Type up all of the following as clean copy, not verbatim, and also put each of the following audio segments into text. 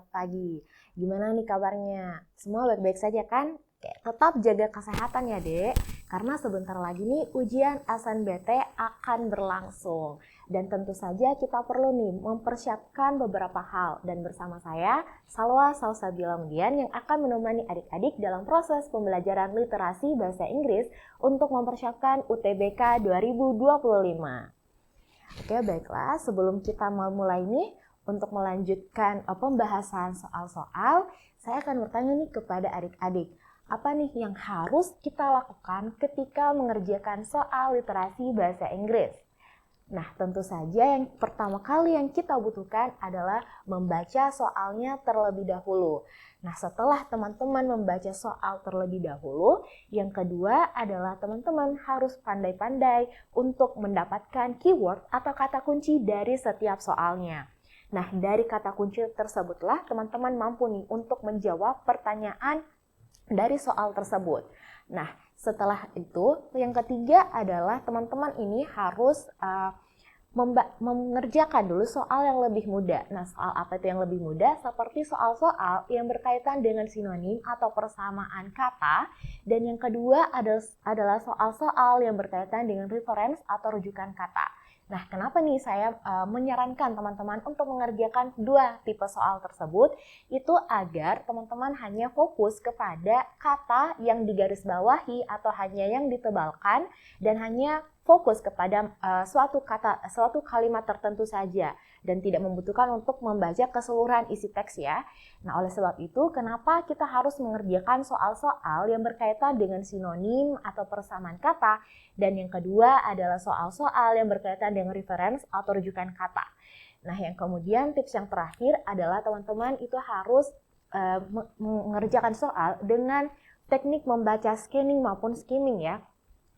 selamat pagi. Gimana nih kabarnya? Semua baik-baik saja kan? Oke, tetap jaga kesehatan ya dek, karena sebentar lagi nih ujian SNBT akan berlangsung. Dan tentu saja kita perlu nih mempersiapkan beberapa hal. Dan bersama saya, Salwa Salsabila Mudian yang akan menemani adik-adik dalam proses pembelajaran literasi bahasa Inggris untuk mempersiapkan UTBK 2025. Oke, baiklah. Sebelum kita mulai nih, untuk melanjutkan pembahasan soal-soal, saya akan bertanya nih kepada adik-adik. Apa nih yang harus kita lakukan ketika mengerjakan soal literasi bahasa Inggris? Nah, tentu saja yang pertama kali yang kita butuhkan adalah membaca soalnya terlebih dahulu. Nah, setelah teman-teman membaca soal terlebih dahulu, yang kedua adalah teman-teman harus pandai-pandai untuk mendapatkan keyword atau kata kunci dari setiap soalnya. Nah, dari kata kunci tersebutlah teman-teman mampu nih untuk menjawab pertanyaan dari soal tersebut. Nah, setelah itu, yang ketiga adalah teman-teman ini harus mengerjakan dulu soal yang lebih mudah. Nah, soal apa itu yang lebih mudah? Seperti soal-soal yang berkaitan dengan sinonim atau persamaan kata. Dan yang kedua adalah soal-soal yang berkaitan dengan reference atau rujukan kata. Nah, kenapa nih saya menyarankan teman-teman untuk mengerjakan dua tipe soal tersebut? Itu agar teman-teman hanya fokus kepada kata yang digarisbawahi atau hanya yang ditebalkan dan hanya fokus kepada suatu kalimat tertentu saja dan tidak membutuhkan untuk membaca keseluruhan isi teks ya. Nah, oleh sebab itu kenapa kita harus mengerjakan soal-soal yang berkaitan dengan sinonim atau persamaan kata, dan yang kedua adalah soal-soal yang berkaitan dengan reference atau rujukan kata. Nah, yang kemudian tips yang terakhir adalah teman-teman itu harus mengerjakan soal dengan teknik membaca scanning maupun skimming ya.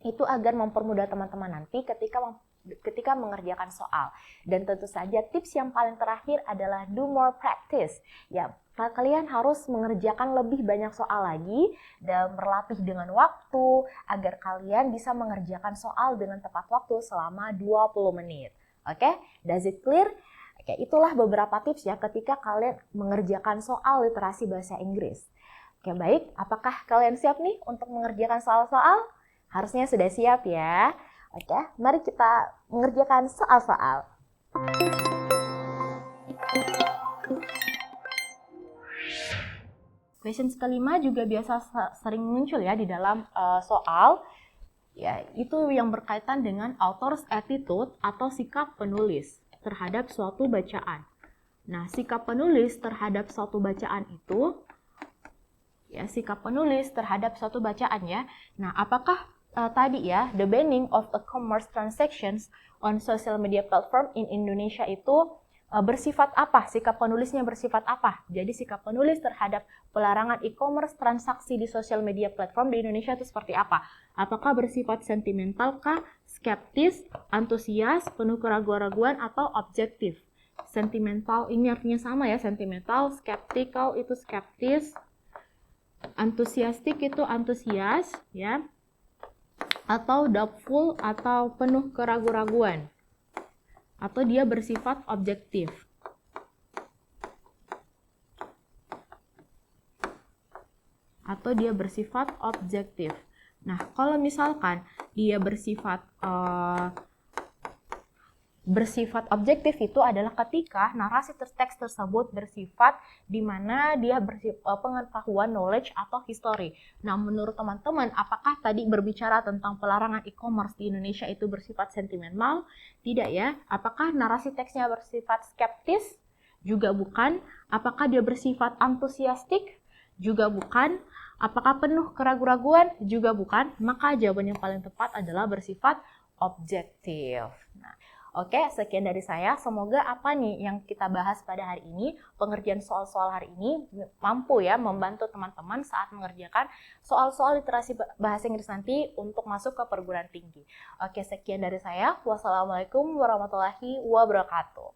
Itu agar mempermudah teman-teman nanti ketika mengerjakan soal. Dan tentu saja tips yang paling terakhir adalah do more practice. Ya, kalian harus mengerjakan lebih banyak soal lagi dan berlatih dengan waktu agar kalian bisa mengerjakan soal dengan tepat waktu selama 20 menit. Oke, does it clear? Oke, itulah beberapa tips ya ketika kalian mengerjakan soal literasi bahasa Inggris. Oke, baik. Apakah kalian siap nih untuk mengerjakan soal-soal? Harusnya sudah siap ya. Oke, mari kita mengerjakan soal-soal. Questions kelima juga biasa sering muncul ya di dalam soal. Ya, itu yang berkaitan dengan author's attitude atau sikap penulis terhadap suatu bacaan. Nah, sikap penulis terhadap suatu bacaan itu ya, sikap penulis terhadap suatu bacaan ya. Nah, apakah tadi ya, the banning of e-commerce transactions on social media platform in Indonesia itu bersifat apa? Sikap penulisnya bersifat apa? Jadi sikap penulis terhadap pelarangan e-commerce transaksi di social media platform di Indonesia itu seperti apa? Apakah bersifat sentimental kah, skeptis, antusias, penuh keraguan-raguan, atau objektif? Sentimental ini artinya sama ya, sentimental, skeptical itu skeptis, antusiastik itu antusias ya, atau doubtful atau penuh keraguan-raguan, atau dia bersifat objektif. Atau dia bersifat objektif. Nah, kalau misalkan dia bersifat objektif itu adalah ketika narasi teks tersebut bersifat di mana dia bersifat pengetahuan, knowledge atau history. Nah, menurut teman-teman, apakah tadi berbicara tentang pelarangan e-commerce di Indonesia itu bersifat sentimental? Tidak ya. Apakah narasi teksnya bersifat skeptis? Juga bukan. Apakah dia bersifat antusiastik? Juga bukan. Apakah penuh keraguan-raguan? Juga bukan. Maka jawaban yang paling tepat adalah bersifat objektif. Nah, oke, sekian dari saya. Semoga apa nih yang kita bahas pada hari ini, pengerjaan soal-soal hari ini mampu ya membantu teman-teman saat mengerjakan soal-soal literasi bahasa Inggris nanti untuk masuk ke perguruan tinggi. Oke, sekian dari saya. Wassalamualaikum warahmatullahi wabarakatuh.